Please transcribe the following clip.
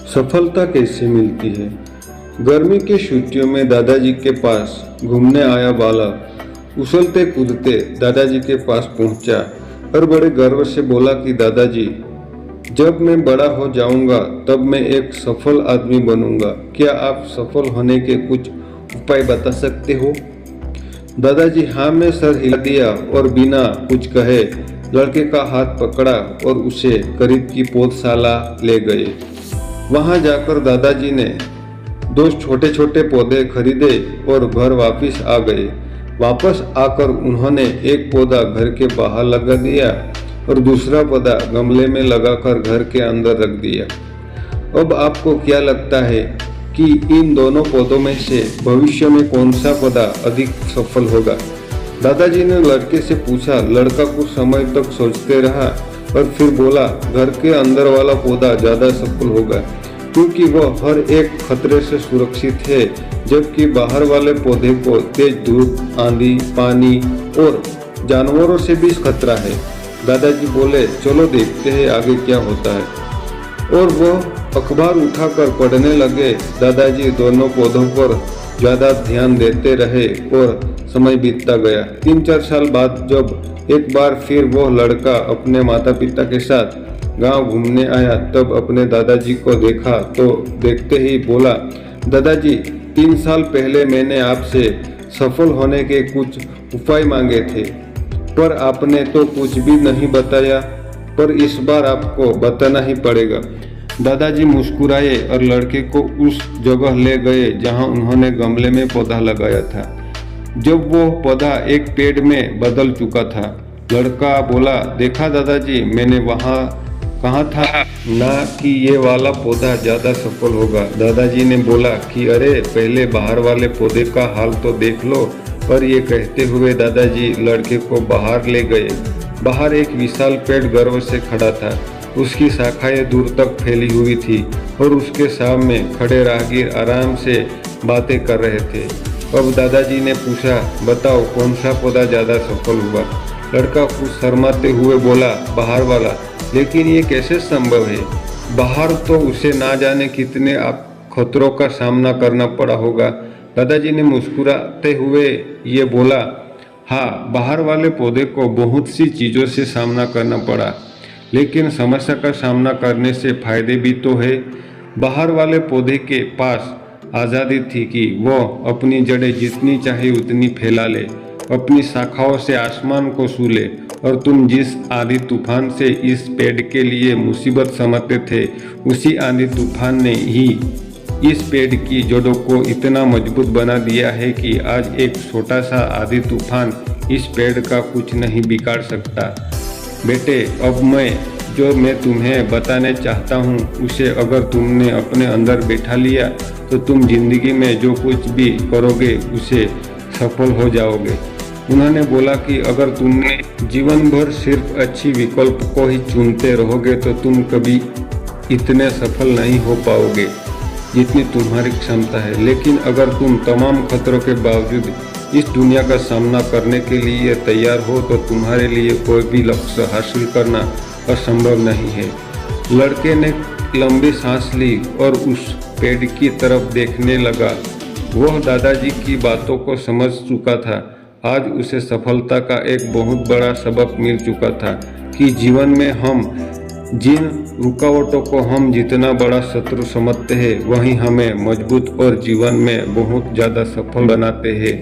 सफलता कैसे मिलती है। गर्मी की छुट्टियों में दादाजी के पास घूमने आया बालक उछलते कूदते दादाजी के पास पहुंचा और बड़े गर्व से बोला कि दादाजी, जब मैं बड़ा हो जाऊंगा तब मैं एक सफल आदमी बनूंगा। क्या आप सफल होने के कुछ उपाय बता सकते हो। दादाजी हाँ में सर हिला दिया और बिना कुछ कहे लड़के का हाथ पकड़ा और उसे करीब की पौधशाला ले गए। वहां जाकर दादाजी ने 2 छोटे छोटे पौधे खरीदे और घर वापस आ गए। वापस आकर उन्होंने एक पौधा घर के बाहर लगा दिया और दूसरा पौधा गमले में लगाकर घर के अंदर रख दिया। अब आपको क्या लगता है कि इन दोनों पौधों में से भविष्य में कौन सा पौधा अधिक सफल होगा। दादाजी ने लड़के से पूछा। लड़का कुछ समय तक सोचते रहा और फिर बोला, घर के अंदर वाला पौधा ज़्यादा सफल होगा क्योंकि वह हर एक खतरे से सुरक्षित है, जबकि बाहर वाले पौधे को तेज धूप, आंधी, पानी और जानवरों से भी खतरा है। दादाजी बोले, चलो देखते हैं आगे क्या होता है। और वह अखबार उठाकर पढ़ने लगे। दादाजी दोनों पौधों पर ज़्यादा ध्यान देते रहे और समय बीतता गया। 3-4 साल बाद जब एक बार फिर वह लड़का अपने माता पिता के साथ गांव घूमने आया, तब अपने दादाजी को देखा तो देखते ही बोला, दादाजी 3 साल पहले मैंने आपसे सफल होने के कुछ उपाय मांगे थे, पर आपने तो कुछ भी नहीं बताया, पर इस बार आपको बताना ही पड़ेगा। दादाजी मुस्कुराए और लड़के को उस जगह ले गए जहां उन्होंने गमले में पौधा लगाया था। जब वो पौधा एक पेड़ में बदल चुका था, लड़का बोला, देखा दादाजी, मैंने वहाँ कहा था ना कि ये वाला पौधा ज़्यादा सफल होगा। दादाजी ने बोला कि अरे पहले बाहर वाले पौधे का हाल तो देख लो। पर ये कहते हुए दादाजी लड़के को बाहर ले गए। बाहर एक विशाल पेड़ गर्व से खड़ा था। उसकी शाखाएं दूर तक फैली हुई थी और उसके सामने खड़े राहगीर आराम से बातें कर रहे थे। अब दादाजी ने पूछा, बताओ कौन सा पौधा ज़्यादा सफल हुआ। लड़का कुछ शर्माते हुए बोला, बाहर वाला। लेकिन ये कैसे संभव है। बाहर तो उसे ना जाने कितने खतरों का सामना करना पड़ा होगा। दादाजी ने मुस्कुराते हुए ये बोला, हाँ, बाहर वाले पौधे को बहुत सी चीज़ों से सामना करना पड़ा, लेकिन समस्या का सामना करने से फायदे भी तो है। बाहर वाले पौधे के पास आज़ादी थी कि वो अपनी जड़ें जितनी चाहे उतनी फैला ले, अपनी शाखाओं से आसमान को छू ले। और तुम जिस आंधी तूफान से इस पेड़ के लिए मुसीबत समझते थे, उसी आंधी तूफान ने ही इस पेड़ की जड़ों को इतना मजबूत बना दिया है कि आज एक छोटा सा आंधी तूफान इस पेड़ का कुछ नहीं बिगाड़ सकता। बेटे, अब मैं तुम्हें बताने चाहता हूँ उसे अगर तुमने अपने अंदर बैठा लिया तो तुम जिंदगी में जो कुछ भी करोगे उसे सफल हो जाओगे। उन्होंने बोला कि अगर तुमने जीवन भर सिर्फ अच्छी विकल्प को ही चुनते रहोगे तो तुम कभी इतने सफल नहीं हो पाओगे जितनी तुम्हारी क्षमता है। लेकिन अगर तुम तमाम खतरों के बावजूद इस दुनिया का सामना करने के लिए तैयार हो तो तुम्हारे लिए कोई भी लक्ष्य हासिल करना असंभव नहीं है। लड़के ने लंबी सांस ली और उस पेड़ की तरफ देखने लगा। वह दादाजी की बातों को समझ चुका था। आज उसे सफलता का एक बहुत बड़ा सबक मिल चुका था कि जीवन में हम जिन रुकावटों को हम जितना बड़ा शत्रु समझते हैं, वही हमें मजबूत और जीवन में बहुत ज़्यादा सफल बनाते हैं।